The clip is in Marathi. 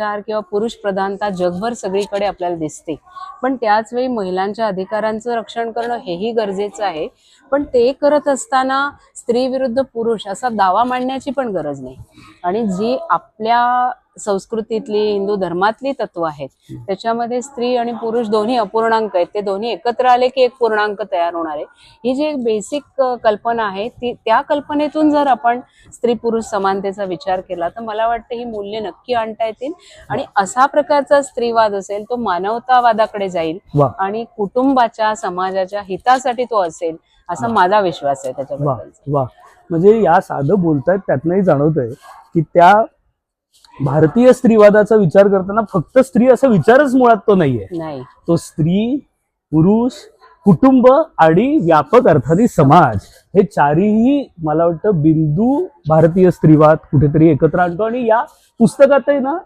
किंवा पुरुष प्रधानता जगभर सगळीकडे आपल्याला दिसते, पण त्याच वेळी महिलांच्या अधिकारांचं रक्षण करणं हेही गरजेचं आहे. पण ते करत असताना स्त्री विरुद्ध पुरुष असा दावा मांडण्याची पण गरज नाही. आणि जी आपल्या संस्कृतीतली हिंदू धर्मातली तत्व आहेत त्याच्यामध्ये स्त्री आणि पुरुष दोन्ही अपूर्णांक आहेत, ते दोन्ही एकत्र आले की एक पूर्णांक तयार होणार आहे. ही जी एक बेसिक कल्पना आहे ती, त्या कल्पनेतून जर आपण स्त्री पुरुष समानतेचा विचार केला तर मला वाटतं ही मूल्य नक्की आणता येतील. आणि असा प्रकारचा स्त्रीवाद असेल तो मानवतावादाकडे जाईल आणि कुटुंबाच्या समाजाच्या हितासाठी तो असेल असा माझा विश्वास आहे त्याच्याबद्दल. वा, म्हणजे या साधं बोलतायत त्यातनंही जाणवतंय की त्या भारतीय स्त्रीवादाचा विचार करताना फक्त स्त्री असा विचारच मुळात तो नाहीये. तो स्त्री, पुरुष, कुटुंब आणि व्यापक अर्थाने समाज हे चारही मला वाटतं बिंदू भारतीय स्त्रीवाद कुठेतरी एकत्र आणतो. आणि या पुस्तकातही ना